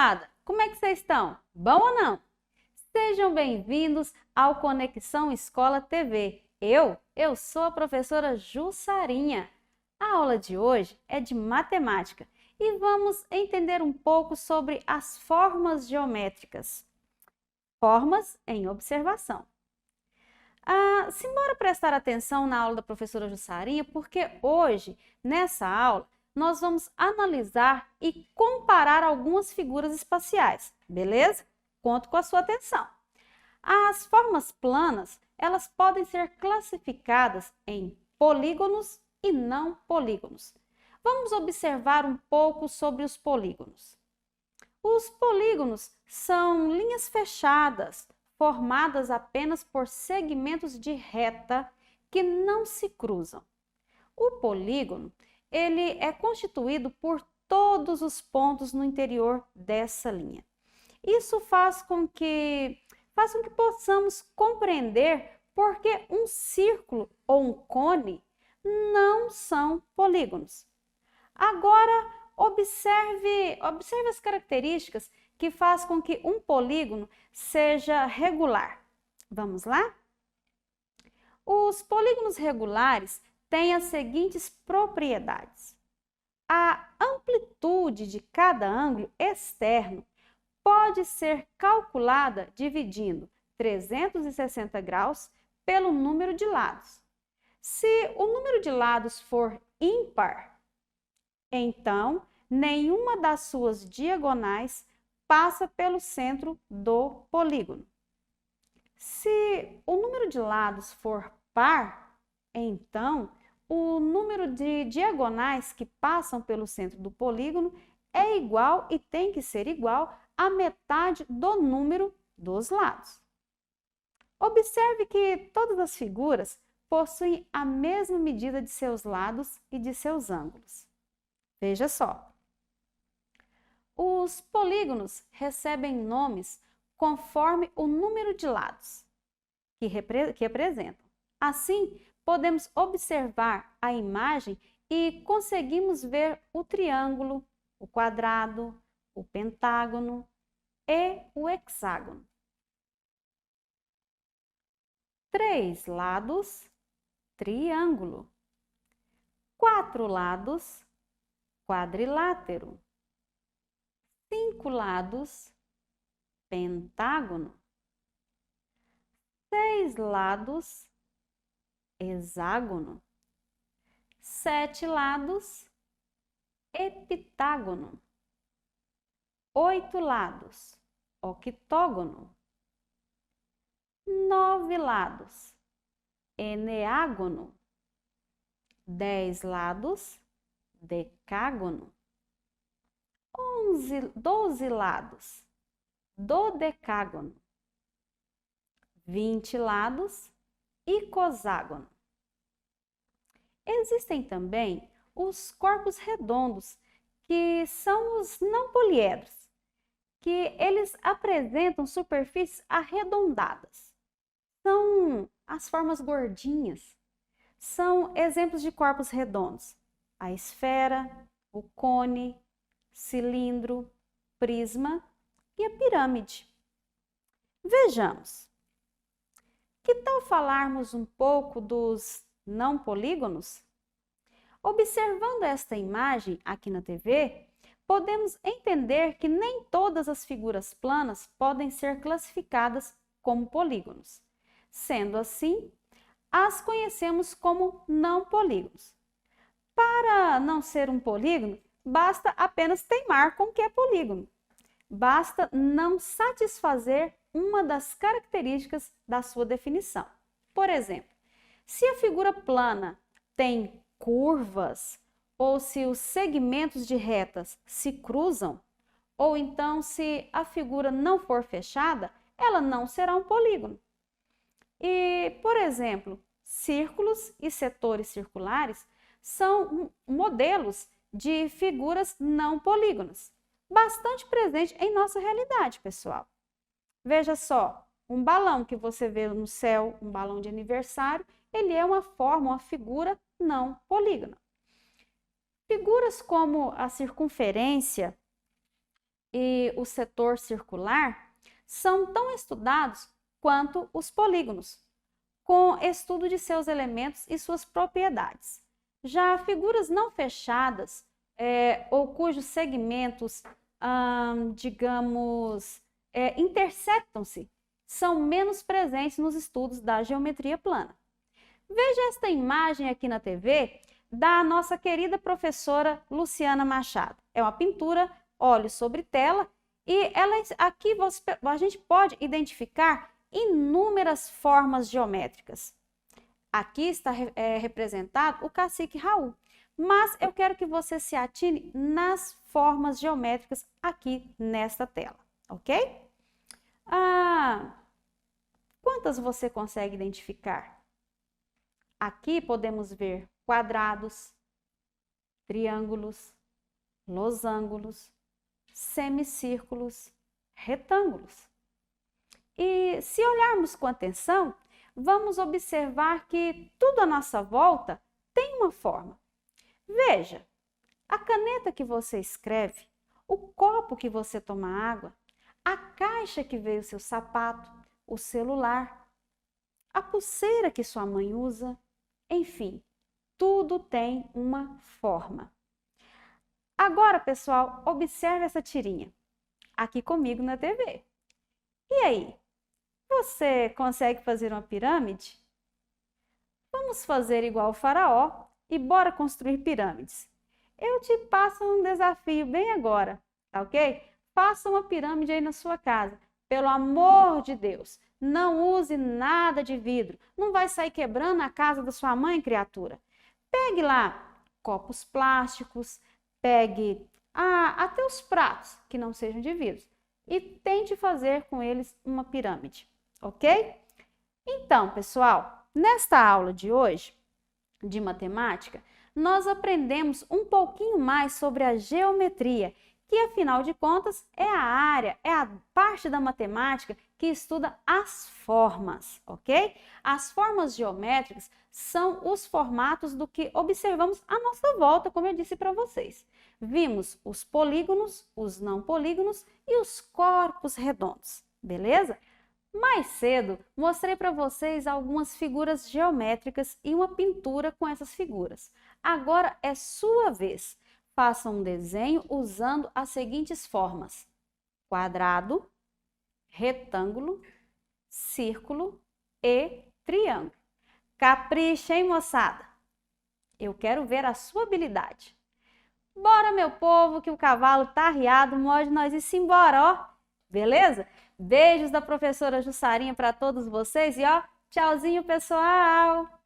moçada, como é que vocês estão? Bom ou não? Sejam bem-vindos ao Conexão Escola TV. Eu sou a professora Jussarinha. A aula de hoje é de matemática e vamos entender um pouco sobre as formas geométricas. Formas em observação. Simbora prestar atenção na aula da professora Jussarinha, porque hoje, nessa aula, nós vamos analisar e comparar algumas figuras espaciais, beleza? Conto com a sua atenção. As formas planas, elas podem ser classificadas em polígonos e não polígonos. Vamos observar um pouco sobre os polígonos. Os polígonos são linhas fechadas, formadas apenas por segmentos de reta que não se cruzam. O polígono, ele é constituído por todos os pontos no interior dessa linha. Isso faz com que possamos compreender por que um círculo ou um cone não são polígonos. Agora, observe as características que faz com que um polígono seja regular. Vamos lá? Os polígonos regulares têm as seguintes propriedades. A amplitude de cada ângulo externo pode ser calculada dividindo 360 graus pelo número de lados. Se o número de lados for ímpar, então nenhuma das suas diagonais passa pelo centro do polígono. Se o número de lados for par, então o número de diagonais que passam pelo centro do polígono é igual e tem que ser igual à metade do número dos lados. Observe que todas as figuras possuem a mesma medida de seus lados e de seus ângulos. Veja só. Os polígonos recebem nomes conforme o número de lados que representam. Assim, podemos observar a imagem e conseguimos ver o triângulo, o quadrado, o pentágono e o hexágono. 3 lados, triângulo. 4 lados, quadrilátero. 5 lados, pentágono. 6 lados, hexágono. 7 lados, heptágono. 8 lados, octógono. 9 lados, eneágono. 10 lados, decágono. 12 lados, dodecágono. 20 lados, icoságono. Existem também os corpos redondos, que são os não poliedros, que eles apresentam superfícies arredondadas. São as formas gordinhas. São exemplos de corpos redondos: a esfera, o cone, cilindro, prisma e a pirâmide. Vejamos. Que tal falarmos um pouco dos não polígonos? Observando esta imagem aqui na TV, podemos entender que nem todas as figuras planas podem ser classificadas como polígonos. Sendo assim, as conhecemos como não polígonos. Para não ser um polígono, basta apenas teimar com que é polígono. Basta não satisfazer uma das características da sua definição. Por exemplo, se a figura plana tem curvas, ou se os segmentos de retas se cruzam, ou então se a figura não for fechada, ela não será um polígono. E, por exemplo, círculos e setores circulares são modelos de figuras não polígonas, bastante presente em nossa realidade, pessoal. Veja só, um balão que você vê no céu, um balão de aniversário, ele é uma forma, uma figura não polígona. Figuras como a circunferência e o setor circular são tão estudados quanto os polígonos, com estudo de seus elementos e suas propriedades. Já figuras não fechadas, ou cujos segmentos, interceptam-se, são menos presentes nos estudos da geometria plana. Veja esta imagem aqui na TV da nossa querida professora Luciana Machado. É uma pintura óleo sobre tela e aqui a gente pode identificar inúmeras formas geométricas. Aqui está representado o cacique Raul, mas eu quero que você se atine nas formas geométricas aqui nesta tela, ok? Quantas você consegue identificar? Aqui podemos ver quadrados, triângulos, losangos, semicírculos, retângulos. E se olharmos com atenção, vamos observar que tudo à nossa volta tem uma forma. Veja, a caneta que você escreve, o copo que você toma água, a caixa que veio o seu sapato, o celular, a pulseira que sua mãe usa, enfim, tudo tem uma forma. Agora, pessoal, observe essa tirinha aqui comigo na TV. E aí, você consegue fazer uma pirâmide? Vamos fazer igual o faraó e bora construir pirâmides. Eu te passo um desafio bem agora, tá ok? Faça uma pirâmide aí na sua casa. Pelo amor de Deus, não use nada de vidro. Não vai sair quebrando a casa da sua mãe, criatura. Pegue lá copos plásticos, pegue até os pratos que não sejam de vidro e tente fazer com eles uma pirâmide, ok? Então, pessoal, nesta aula de hoje de matemática, nós aprendemos um pouquinho mais sobre a geometria, que afinal de contas é a parte da matemática que estuda as formas, ok? As formas geométricas são os formatos do que observamos à nossa volta, como eu disse para vocês. Vimos os polígonos, os não polígonos e os corpos redondos, beleza? Mais cedo, mostrei para vocês algumas figuras geométricas e uma pintura com essas figuras. Agora é sua vez. Faça um desenho usando as seguintes formas: quadrado, retângulo, círculo e triângulo. Capricha, hein, moçada? Eu quero ver a sua habilidade. Bora, meu povo, que o cavalo tá arriado, morde nós ir embora, ó. Beleza? Beijos da professora Jussarinha para todos vocês e ó, tchauzinho, pessoal!